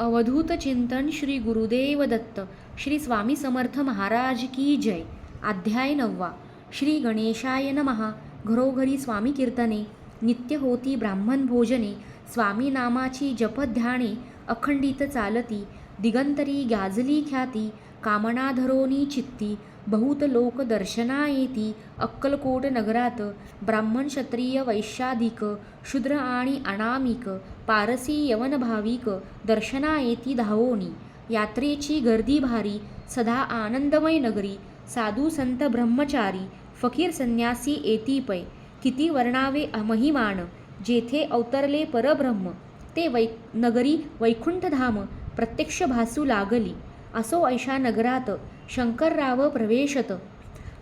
अवधूत चिंतन श्री गुरुदेव दत्त श्री स्वामी समर्थ महाराज की जय. अध्याय 9. श्री गणेशाय नमः. घरोघरी स्वामी कीर्तने, नित्य होती ब्राह्मण भोजने, स्वामी नामाची जपध्याने अखंडित चालती, दिगंतरी गाजली ख्याती, कामना धरोनी चित्ती, बहुत लोक दर्शना येती. अक्कलकोट नगरात ब्राह्मण क्षत्रिय वैश्याधिक, शूद्र आणि अनामिक, पारसी यवन भाविक दर्शना येती धावोनी. यात्रेची गर्दी भारी, सदा आनंदमय नगरी, साधू संत ब्रह्मचारी, फकीर संन्यासी येती पै. किती वर्णावे महिमान, जेथे अवतरले परब्रह्म, ते नगरी वैकुंठधाम प्रत्यक्ष भासू लागली. असो ऐशा नगरात शंकरराव प्रवेशत,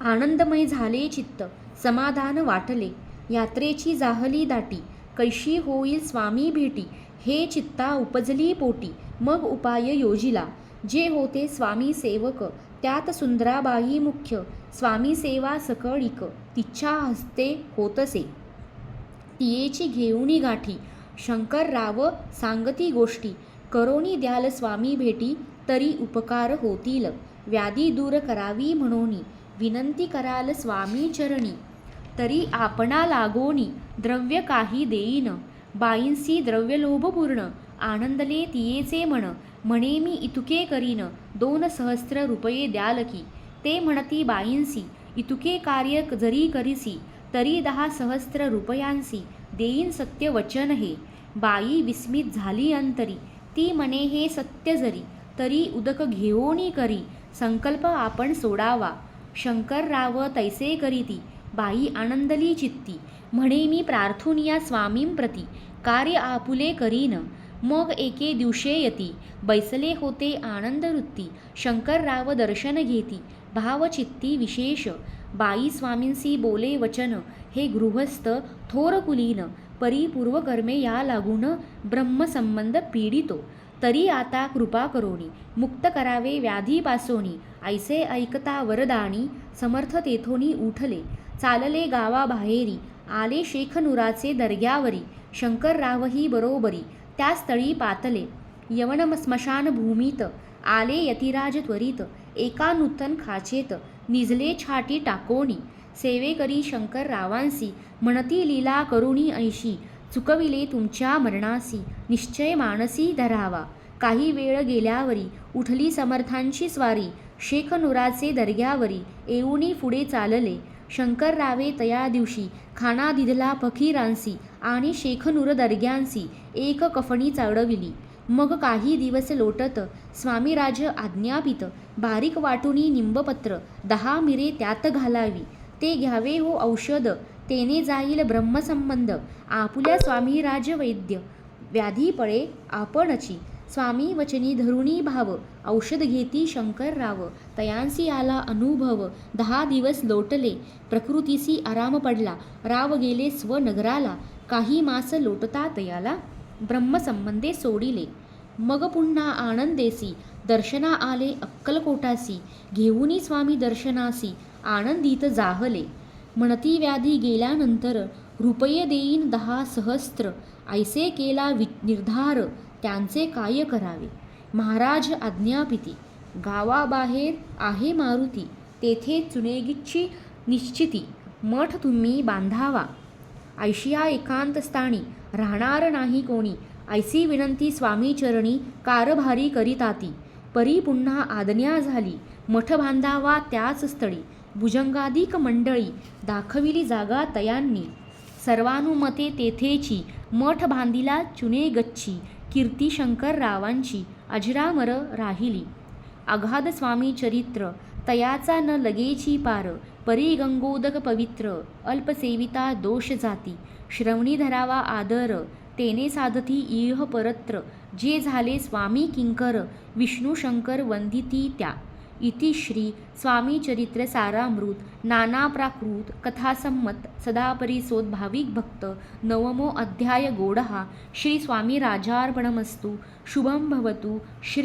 आनंदमय झाले चित्त, समाधान वाटले. यात्रेची जाहली दाटी, कैशी होईल स्वामी भेटी, हे चित्ता उपजली पोटी. मग उपाय योजिला, जे होते स्वामी सेवक, त्यात सुंदराबाई मुख्य. स्वामी सेवा सकळिक, तिच्या हस्ते होतसे, तियेची घेऊनी गाठी. शंकरराव सांगती गोष्टी, करोनी द्याल स्वामी भेटी, तरी उपकार होतील. व्याधी दूर करावी म्हणोनी, विनंती कराल स्वामी चरणी, तरी आपणा लागोनी द्रव्य काही देईन. बाईंसी द्रव्यलोभ पूर्ण, आनंदले तियेचे मन. म्हणे मी इतुके करीन, 2 सहस्त्र रुपये द्याल की. ते म्हणती बाईंसी, इतुके कार्य जरी करीसी, तरी 10 सहस्त्र रुपयांसी देईन सत्य वचन हे. बाई विस्मित झाली अंतरी, ती म्हणे हे सत्य जरी, तरी उदक घेऊनी करी, संकल्प आपण सोडावा. शंकरराव तैसे करीती, बाई आनंदली चित्ती. म्हणे मी प्रार्थुनिया स्वामींप्रती, कार्य आपुले करीन. मग एके दिवशे यती, बैसले होते आनंदवृत्ती. शंकरराव दर्शन घेती, भावचित्ती विशेष. बाई स्वामींसी बोले वचन, हे गृहस्थ थोर कुलीन, परिपूर्व कर्मे या लागून ब्रह्मसंबंध पीडितो. तरी आता कृपा करोनी, मुक्त करावे व्याधीपासोनी. ऐसे ऐकता वरदानी, समर्थ तेथोनी उठले. चालले गावाबाहेरी, आले शेखनुराचे दर्ग्यावरी. शंकररावही बरोबरी, त्या स्थळी पातले. यवन स्मशानभूमीत, आले यतिराज त्वरित. एका नूतन खाचेत, निजले छाटी टाकोनी. सेवेकरी शंकररावांसी, म्हणती लीला करुणी ऐशी. चुकविले तुमच्या मरणासी, निश्चय मानसी धरावा. काही वेळ गेल्यावरी, उठली समर्थांची स्वारी. शेखनुराचे दर्ग्यावरी, येऊनी पुढे चालले. शंकररावे तया दिवशी, खाना दिधला फकीरांसी, आणि शेखनुर दर्ग्यांसी एक कफणी चढविली. मग काही दिवस लोटत, स्वामीराज आज्ञापित, बारीक वाटुनी निंबपत्र 10 मिरे त्यात घालावी. ते घ्यावे हो औषध, तेने जाईल ब्रह्मसंबंध. आपुल्या स्वामीराज वैद्य, व्याधी पळे आपणची. स्वामी वचनी धरुणी भाव, औषध घेती शंकरराव. तयांसी आला अनुभव, 10 दिवस लोटले. प्रकृतीसी आराम पडला, राव गेले स्वनगराला. काही मास लोटता तयाला, ब्रह्मसंबंधे सोडिले. मग पुन्हा आनंदेसी, दर्शना आले अक्कलकोटासी. घेऊनी स्वामी दर्शनासी, आनंदित जाहले. म्हणती व्याधी गेल्यानंतर, रुपये देईन 10 सहस्त्र. ऐसे केला निर्धार, त्यांचे काय करावे. महाराज आज्ञापिती, गावाबाहेर आहे मारुती, तेथे चुनेगीची निश्चिती. मठ तुम्ही बांधावा, ऐशिया एकांत स्थानी, राहणार नाही कोणी. ऐसी विनंती स्वामी चरणी, कारभारी करीताती. परी पुन्हा आज्ञा झाली, मठ बांधावा त्याच स्थळी. भुजंगाधिक मंडळी, दाखविली जागा तयांनी. सर्वानुमते तेथेची, मठ बांधिला चुने गच्ची. कीर्ती शंकररावांची, अजरामर राहिली. अगाध स्वामी चरित्र, तयाचा न लगेची पार. परी गंगोदक पवित्र, अल्पसेविता दोष जाती. श्रवणी धरावा आदर, तेने साधती इह परत्र. जे झाले स्वामी किंकर, विष्णू शंकर वंदिती त्या. इति श्री स्वामी चरित्र सारामृत, नाना प्राकृत कथासम्मत, सदापरिसोद भाविक भक्त. 9मो अध्याय गोडहा. श्री स्वामी राजार्पणमस्तु. शुभम भवतु. श्री